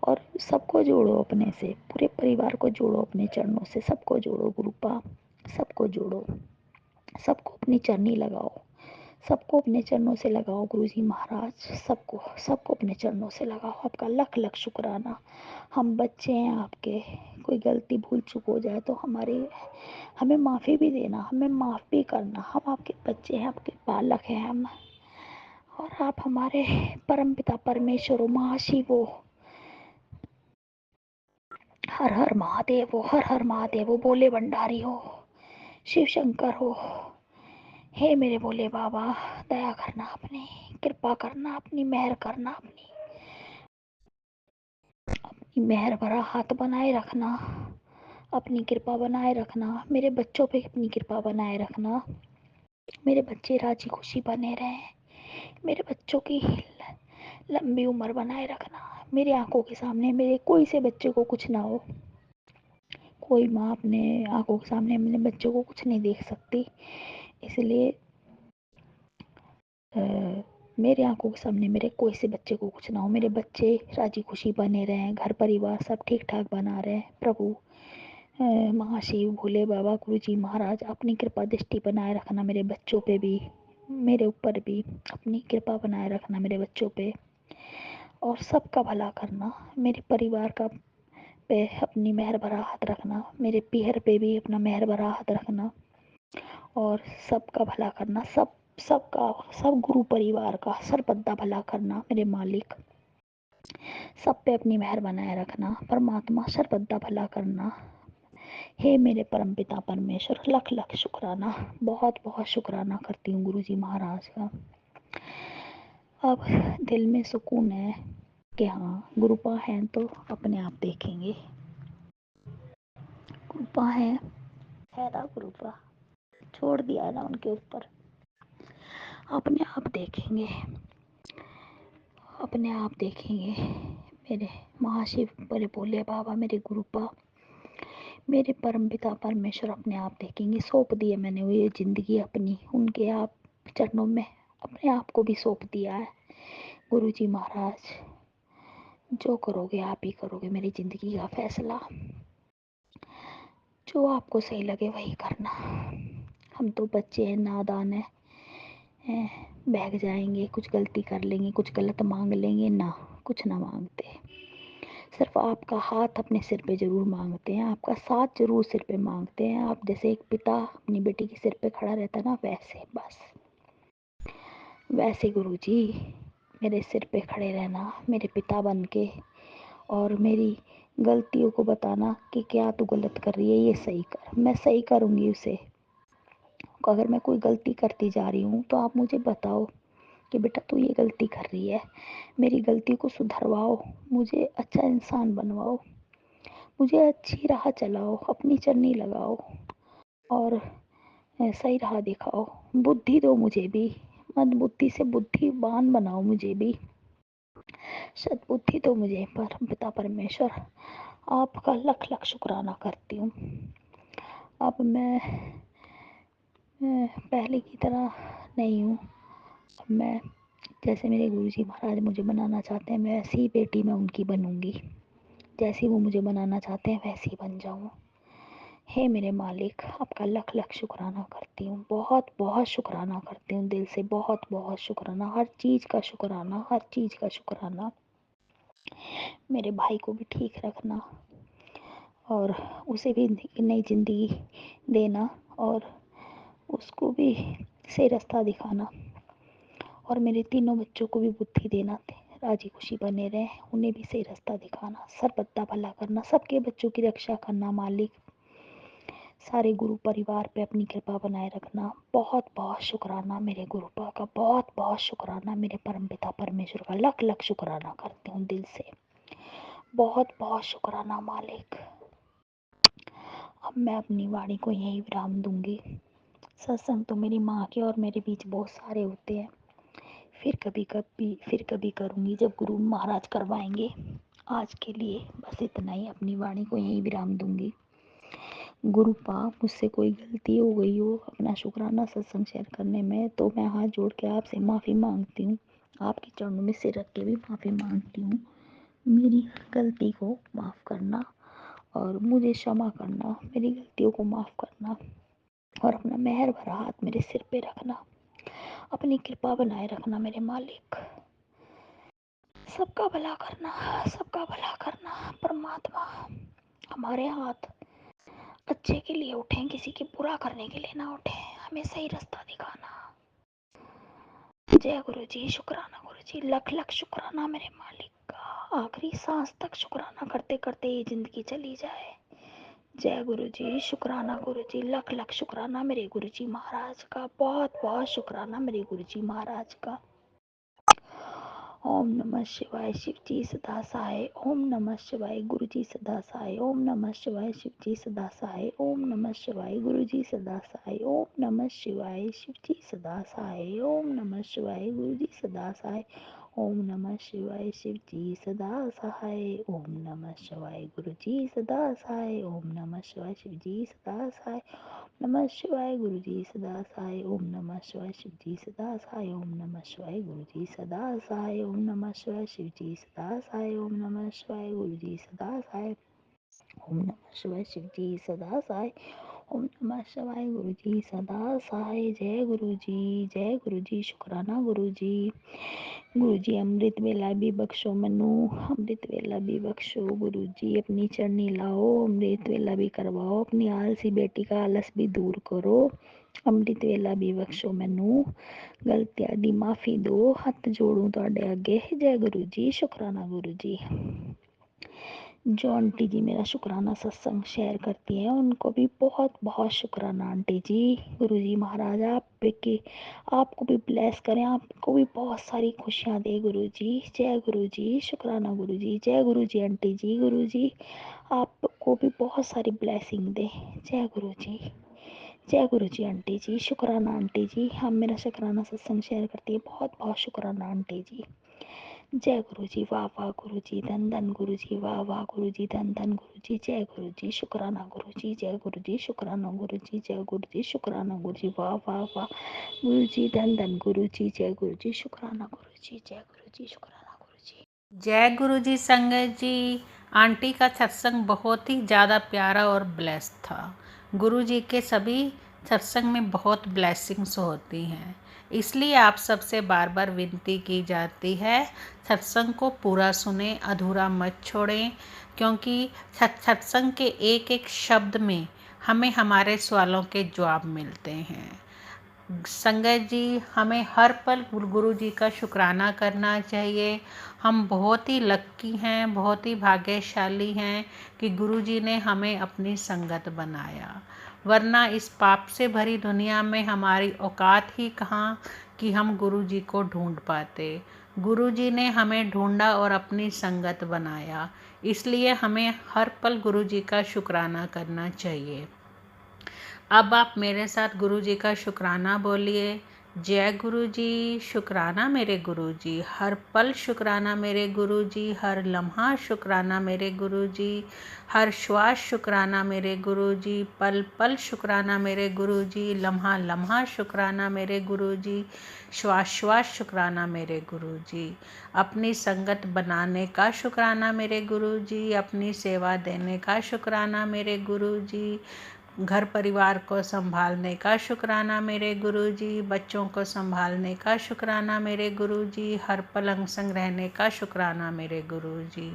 B: और सबको जोड़ो अपने से, पूरे परिवार को जोड़ो अपने चरणों से, सबको जोड़ो गुरुपा, सबको जोड़ो, सबको अपनी चरनी लगाओ, सबको अपने चरणों से लगाओ गुरुजी महाराज, सबको सबको अपने चरणों से लगाओ। आपका लख लख शुक्राना। हम बच्चे हैं आपके, कोई गलती भूल चूक हो जाए तो हमें माफ़ी भी देना, हमें माफ़ भी करना। हम आपके बच्चे हैं, आपके बालक हैं हम, और आप हमारे परम पिता परमेश्वर हो, महाशिव हो, हर हर महादेव हो, हर हर महादेव हो, बोले भंडारी हो, शिव शंकर हो। हे मेरे भोले बाबा, दया करना अपनी, कृपा करना अपनी, मेहर करना अपनी मेहर भरा हाथ बनाए रखना, अपनी कृपा बनाए रखना, मेरे बच्चों पे अपनी कृपा बनाए रखना, मेरे बच्चे राजी खुशी बने रहें, मेरे बच्चों की लंबी उम्र बनाए रखना। मेरी आंखों के सामने मेरे कोई से बच्चे को कुछ ना हो, कोई माँ अपने आंखों के सामने अपने बच्चों को कुछ नहीं देख सकती, इसलिए मेरे आंखों के सामने मेरे कोई से बच्चे को कुछ ना हो, मेरे बच्चे राजी खुशी बने रहें, घर परिवार सब ठीक ठाक बना रहे। प्रभु महाशिव, भोले बाबा, गुरु जी महाराज, अपनी कृपा दृष्टि बनाए रखना मेरे बच्चों पे भी, मेरे ऊपर भी अपनी कृपा बनाए रखना मेरे बच्चों पे, और सबका भला करना। मेरे परिवार का पे अपनी मेहर भरा हाथ रखना, मेरे पीहर पे भी अपना मेहर भरा हाथ रखना, और सबका भला करना, सबका, सब गुरु परिवार का सर्वदा भला करना मेरे मालिक। सब पे अपनी मेहर बनाए रखना परमात्मा, सर्वदा भला करना। हे मेरे परमपिता परमेश्वर, लख लख शुक्राना, बहुत बहुत शुक्राना करती हूँ गुरु जी महाराज का। अब दिल में सुकून है कि हाँ गुरुपा हैं तो अपने आप देखेंगे। गुरुपा है ना गुरुपा, छोड़ दिया ना उनके ऊपर, अपने आप देखेंगे, अपने आप देखेंगे। मेरे महाशिव मेरे भोले बाबा, मेरे गुरुपा, मेरे परम पिता परमेश्वर अपने आप देखेंगे। सौंप दिए मैंने वो ये ज़िंदगी अपनी उनके आप चरणों में, अपने आप को भी सौंप दिया है। गुरुजी महाराज जो करोगे आप ही करोगे, मेरी ज़िंदगी का फैसला जो आपको सही लगे वही करना। हम तो बच्चे हैं, नादान हैं, बहक जाएंगे, कुछ गलती कर लेंगे, कुछ गलत मांग लेंगे ना, कुछ ना मांगते। सिर्फ आपका हाथ अपने सिर पे ज़रूर मांगते हैं, आपका साथ ज़रूर सिर पे मांगते हैं। आप जैसे एक पिता अपनी बेटी के सिर पे खड़ा रहता है ना, वैसे बस वैसे गुरुजी मेरे सिर पे खड़े रहना, मेरे पिता बन के, और मेरी गलतियों को बताना कि क्या तू गलत कर रही है, ये सही कर, मैं सही करूँगी उसे। अगर मैं कोई गलती करती जा रही हूँ तो आप मुझे बताओ कि बेटा तू ये गलती कर रही है, मेरी गलती को सुधरवाओ, मुझे अच्छा इंसान बनवाओ, मुझे अच्छी राह चलाओ, अपनी चन्नी लगाओ और सही राह दिखाओ। बुद्धि दो मुझे भी, मंद बुद्धि से बुद्धिमान बनाओ मुझे भी, सद्बुद्धि दो मुझे। परम पिता परमेश्वर आपका लख लख शुक्राना करती हूँ। अब मैं पहले की तरह नहीं हूँ। अब मैं जैसे मेरे गुरुजी महाराज मुझे बनाना चाहते हैं, मैं वैसी ही बेटी मैं उनकी बनूँगी। जैसी वो मुझे बनाना चाहते हैं वैसी ही बन जाऊँ। हे मेरे मालिक, आपका लख लख शुक्राना करती हूँ, बहुत बहुत शुक्राना करती हूँ दिल से, बहुत बहुत शुक्राना, हर चीज़ का शुक्राना, हर चीज़ का शुक्राना। मेरे भाई को भी ठीक रखना और उसे भी नई ज़िंदगी देना और उसको भी सही रास्ता दिखाना और मेरे तीनों बच्चों को भी बुद्धि देना, राजी खुशी बने रहें, उन्हें भी सही रास्ता दिखाना, सर्वदा भला करना, सबके बच्चों की रक्षा करना मालिक। सारे गुरु परिवार पे अपनी कृपा बनाए रखना। बहुत बहुत शुक्राना मेरे गुरुपा का, बहुत बहुत शुक्राना मेरे परम पिता परमेश्वर का, लख लख शुक्राना करती हूँ दिल से, बहुत बहुत शुक्राना मालिक। अब मैं अपनी वाणी को यहीं विराम दूंगी। सत्संग तो मेरी माँ के और मेरे बीच बहुत सारे होते हैं, फिर कभी करूँगी जब गुरु महाराज करवाएंगे। आज के लिए बस इतना ही, अपनी वाणी को यहीं विराम दूंगी। गुरुपा मुझसे कोई गलती हो गई हो अपना शुक्राना सत्संग शेयर करने में तो मैं हाथ जोड़ के आपसे माफ़ी मांगती हूँ, आपके चरणों में सिर रख के भी माफ़ी मांगती हूँ। मेरी गलती को माफ़ करना और मुझे क्षमा करना, मेरी गलतियों को माफ़ करना और अपना मेहर भरा हाथ मेरे सिर पे रखना, अपनी कृपा बनाए रखना मेरे मालिक। सबका भला करना, सबका भला करना परमात्मा। हमारे हाथ अच्छे के लिए उठें, किसी के बुरा करने के लिए ना उठें, हमें सही रास्ता दिखाना। जय गुरु जी, शुक्राना गुरु जी, लख लख शुक्राना मेरे मालिक का, आखिरी सांस तक शुक्राना करते करते ये जिंदगी चली जाए। जय गुरु जी, शुक्राना गुरु जी, लख लख शुक्राना मेरे गुरु जी महाराज का, बहुत बहुत शुक्राना मेरे गुरु जी महाराज का। ओम नमः शिवाय, शिव जी सदा सहाय। ओम नमः शिवाय, गुरु जी सदा सहाय। ओम नमः शिवाय, शिव जी सदा सहाय। ओम नमः शिवाय, गुरु जी सदा सहाय। ओम नमः शिवाय, शिव जी सदा सहाय। ओम नमः शिवाय, गुरु जी सदा सहाय। ओम नमः शिवाय, शिव जी सदा सहाय। ओम नमः शिवाय, गुरु जी सदा सहाय। ओम नमः शिवाय, शिव जी सदा सहाय। नमः शिवाय, गुरु जी सदा सहाय। ओम नमः शिवाय, शिव जी सदा सहाय। ओम नमः शिवाय, गुरु जी सदा सहाय। ओम नमः शिवाय, शिव जी सदा सहाय। ओम नमः शिवाय, गुरु जी सदा सहाय। ओम नमः शिवाय, शिव जी सदा सहाय। ओम नमः शिवाय, गुरु जी सदा सहाय। जय गुरु जी, जय गुरु जी, शुक्राना गुरु जी। गुरु जी अमृत वेला भी बख्शो मनु, अमृत वेला भी बख्शो गुरु जी, अपनी चरनी लाओ, अमृत वेला भी करवाओ, अपनी आलसी बेटी का आलस भी दूर करो, अमृत वेला भी बख्शो मैनू, गलतियां दी माफ़ी दो, हथ जोड़ू तुहाडे अगे। जय गुरु जी, शुक्राना गुरु जी। जो आंटी जी मेरा शुक्राना सत्संग शेयर करती हैं उनको भी बहुत बहुत शुक्राना आंटी जी। गुरुजी महाराज आपको भी ब्लेस करें, आपको भी बहुत सारी खुशियाँ दे गुरुजी। जय गुरुजी, शुक्राना गुरुजी, जय गुरुजी आंटी जी। गुरुजी आपको भी बहुत सारी ब्लेसिंग दे। जय गुरुजी, जय गुरुजी आंटी जी, शुक्राना आंटी जी। हम मेरा शुक्राना सत्संग शेयर करती है, बहुत बहुत शुक्राना आंटी जी। जय गुरुजी, वाह वाह गुरुजी, धन धन गुरुजी, वाह वाह गुरुजी, धन धन गुरुजी। जय गुरुजी, शुक्राना गुरुजी, जय गुरुजी, शुक्राना गुरुजी, जय गुरुजी, शुक्राना गुरुजी, वाह वाह वाह गुरुजी, धन धन गुरुजी, जय गुरुजी, शुक्राना गुरुजी, जय गुरुजी, शुक्राना गुरुजी।
A: जय गुरु जी संगत जी। आंटी का सत्संग बहुत ही ज़्यादा प्यारा और ब्लेस्ड था। गुरु जी के सभी सत्संग में बहुत ब्लेसिंग्स होती हैं, इसलिए आप सबसे बार बार विनती की जाती है सत्संग को पूरा सुने, अधूरा मत छोड़ें, क्योंकि सत्संग के एक एक शब्द में हमें हमारे सवालों के जवाब मिलते हैं। संगत जी, हमें हर पल गुरु जी का शुक्राना करना चाहिए। हम बहुत ही लक्की हैं, बहुत ही भाग्यशाली हैं कि गुरु जी ने हमें अपनी संगत बनाया, वरना इस पाप से भरी दुनिया में हमारी औकात ही कहाँ कि हम गुरु जी को ढूंढ पाते। गुरु जी ने हमें ढूंढा और अपनी संगत बनाया, इसलिए हमें हर पल गुरु जी का शुक्राना करना चाहिए। अब आप मेरे साथ गुरु जी का शुक्राना बोलिए। जय गुरु जी, शुक्राना मेरे गुरु जी, हर पल शुक्राना मेरे गुरु जी, हर लम्हा शुक्राना मेरे गुरु जी, हर श्वास शुक्राना मेरे गुरु जी, पल पल शुक्राना मेरे गुरु जी, लम्हा लम्हा शुक्राना मेरे गुरु जी, श्वास श्वास शुक्राना मेरे गुरु जी। अपनी संगत बनाने का शुक्राना मेरे गुरु जी, अपनी सेवा देने का शुक्राना मेरे गुरु जी, घर परिवार को संभालने का शुक्राना मेरे गुरुजी, बच्चों को संभालने का शुक्राना मेरे गुरुजी, हर पल अंग संग रहने का शुक्राना मेरे गुरुजी।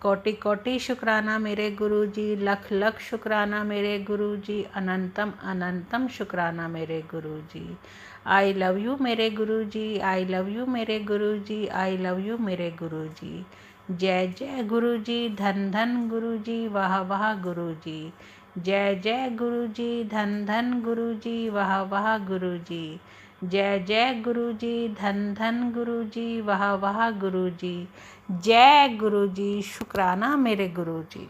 A: कोटि कोटि शुक्राना मेरे गुरुजी, लख लख शुक्राना मेरे गुरुजी, अनंतम अनंतम शुक्राना मेरे गुरुजी। आई लव यू मेरे गुरुजी, आई लव यू मेरे गुरुजी, आई लव यू मेरे गुरुजी। जय जय गुरुजी, धन धन गुरुजी, वाह वाह गुरुजी। जय जय गुरुजी, धन धन गुरुजी, वाह वाह गुरुजी। जय जय गुरुजी, धन धन गुरुजी, वाह वाह गुरुजी। जय गुरुजी, शुक्राना मेरे गुरुजी।